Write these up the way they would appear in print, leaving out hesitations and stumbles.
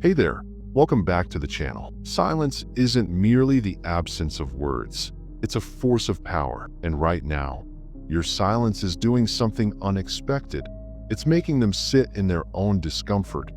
Hey there, welcome back to the channel. Silence isn't merely the absence of words. It's a force of power, and right now, your silence is doing something unexpected. It's making them sit in their own discomfort,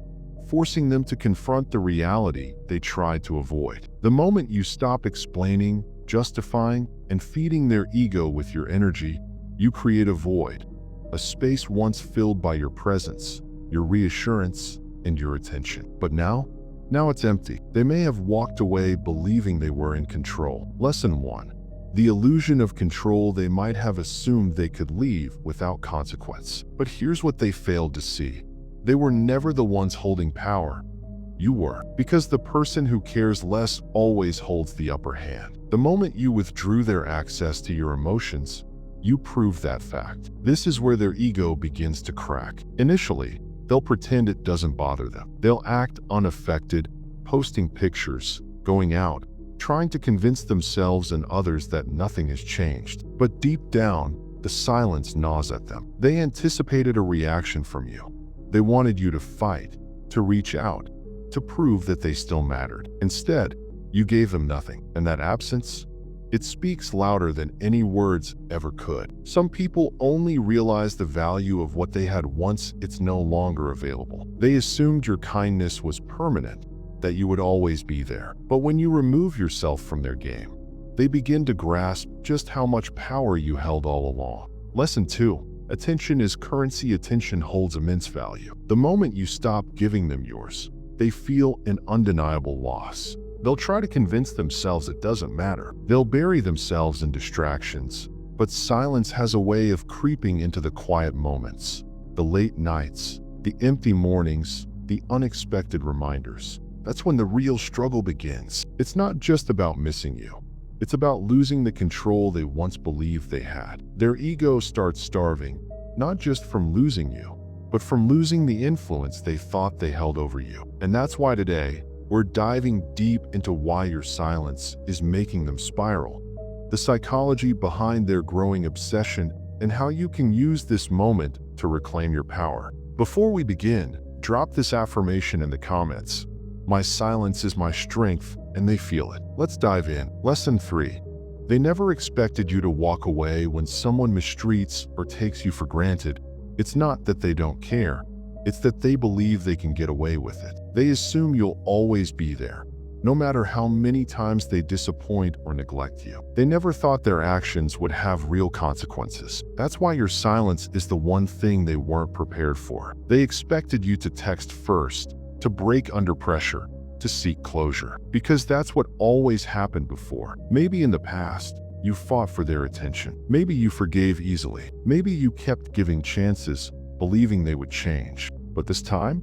forcing them to confront the reality they tried to avoid. The moment you stop explaining, justifying, and feeding their ego with your energy, you create a void, a space once filled by your presence, your reassurance, and your attention. But now it's empty. They may have walked away believing they were in control. Lesson 1. The illusion of control. They might have assumed they could leave without consequence. But here's what they failed to see. They were never the ones holding power. You were. Because the person who cares less always holds the upper hand. The moment you withdrew their access to your emotions, you proved that fact. This is where their ego begins to crack. Initially, they'll pretend it doesn't bother them. They'll act unaffected, posting pictures, going out, trying to convince themselves and others that nothing has changed. But deep down, the silence gnaws at them. They anticipated a reaction from you. They wanted you to fight, to reach out, to prove that they still mattered. Instead, you gave them nothing. And that absence, it speaks louder than any words ever could. Some people only realize the value of what they had once it's no longer available. They assumed your kindness was permanent, that you would always be there. But when you remove yourself from their game, they begin to grasp just how much power you held all along. Lesson 2. Attention is currency. Attention holds immense value. The moment you stop giving them yours, they feel an undeniable loss. They'll try to convince themselves it doesn't matter. They'll bury themselves in distractions. But silence has a way of creeping into the quiet moments, the late nights, the empty mornings, the unexpected reminders. That's when the real struggle begins. It's not just about missing you. It's about losing the control they once believed they had. Their ego starts starving, not just from losing you, but from losing the influence they thought they held over you. And that's why today, we're diving deep into why your silence is making them spiral, the psychology behind their growing obsession, and how you can use this moment to reclaim your power. Before we begin, drop this affirmation in the comments. My silence is my strength, and they feel it. Let's dive in. Lesson 3. They never expected you to walk away when someone mistreats or takes you for granted. It's not that they don't care. It's that they believe they can get away with it. They assume you'll always be there, no matter how many times they disappoint or neglect you. They never thought their actions would have real consequences. That's why your silence is the one thing they weren't prepared for. They expected you to text first, to break under pressure, to seek closure, because that's what always happened before. Maybe in the past, you fought for their attention. Maybe you forgave easily. Maybe you kept giving chances, believing they would change. But this time,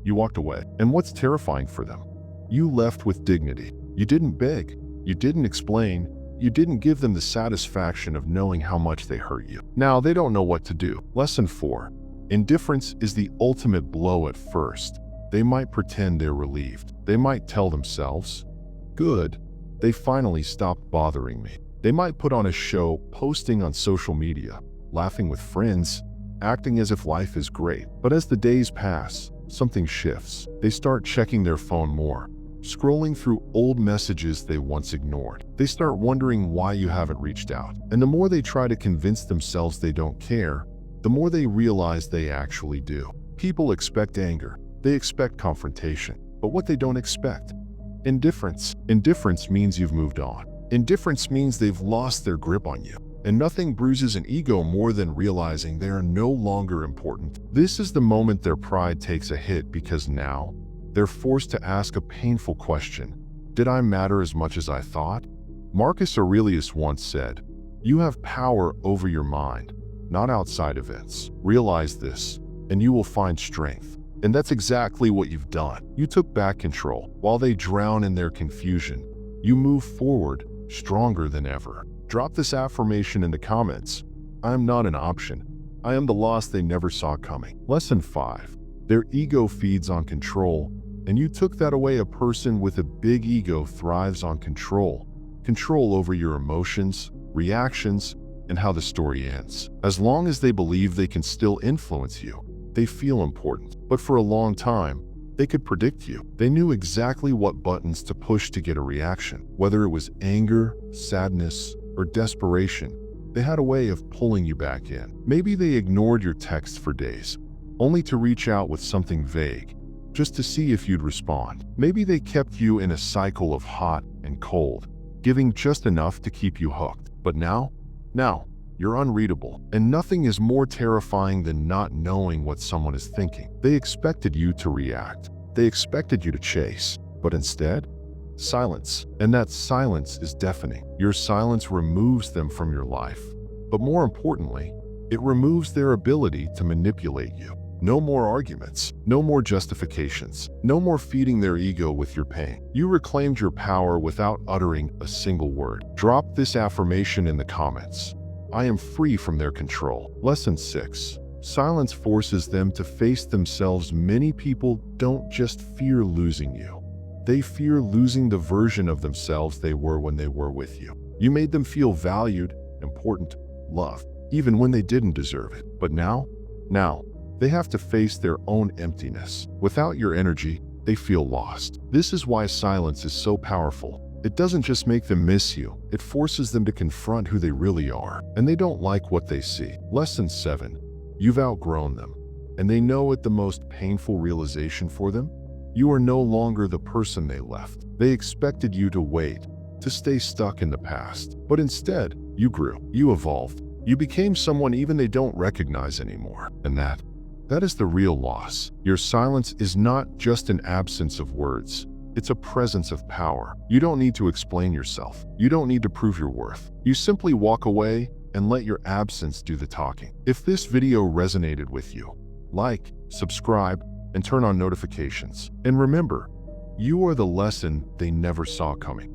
you walked away. And what's terrifying for them? You left with dignity. You didn't beg. You didn't explain. You didn't give them the satisfaction of knowing how much they hurt you. Now they don't know what to do. Lesson 4. Indifference is the ultimate blow at first. They might pretend they're relieved. They might tell themselves, "Good, they finally stopped bothering me." They might put on a show, posting on social media, laughing with friends, acting as if life is great. But as the days pass, something shifts. They start checking their phone more, scrolling through old messages they once ignored. They start wondering why you haven't reached out. And the more they try to convince themselves they don't care, the more they realize they actually do. People expect anger. They expect confrontation. But what they don't expect? Indifference. Indifference means you've moved on. Indifference means they've lost their grip on you. And nothing bruises an ego more than realizing they are no longer important. This is the moment their pride takes a hit, because now they're forced to ask a painful question. Did I matter as much as I thought? Marcus Aurelius once said, "You have power over your mind, not outside events. Realize this, and you will find strength." And that's exactly what you've done. You took back control. While they drown in their confusion, you move forward, stronger than ever. Drop this affirmation in the comments. I am not an option. I am the loss they never saw coming. Lesson 5. Their ego feeds on control, and you took that away. A person with a big ego thrives on control. Control over your emotions, reactions, and how the story ends. As long as they believe they can still influence you, they feel important. But for a long time, They could predict you. They knew exactly what buttons to push to get a reaction. Whether it was anger, sadness, or desperation, they had a way of pulling you back in. Maybe they ignored your text for days, only to reach out with something vague, just to see if you'd respond. Maybe they kept you in a cycle of hot and cold, giving just enough to keep you hooked. But now, you're unreadable, and nothing is more terrifying than not knowing what someone is thinking. They expected you to react. They expected you to chase, but instead, silence. And that silence is deafening. Your silence removes them from your life. But more importantly, it removes their ability to manipulate you. No more arguments, no more justifications, no more feeding their ego with your pain. You reclaimed your power without uttering a single word. Drop this affirmation in the comments. I am free from their control. Lesson 6. Silence forces them to face themselves. Many people don't just fear losing you. They fear losing the version of themselves they were when they were with you. You made them feel valued, important, loved, even when they didn't deserve it. But now, they have to face their own emptiness. Without your energy, they feel lost. This is why silence is so powerful. It doesn't just make them miss you, it forces them to confront who they really are, and they don't like what they see. Lesson 7. You've outgrown them, and they know it. The most painful realization for them? You are no longer the person they left. They expected you to wait, to stay stuck in the past. But instead, you grew, you evolved, you became someone even they don't recognize anymore. And that is the real loss. Your silence is not just an absence of words. It's a presence of power. You don't need to explain yourself. You don't need to prove your worth. You simply walk away and let your absence do the talking. If this video resonated with you, like, subscribe, and turn on notifications. And remember, you are the lesson they never saw coming.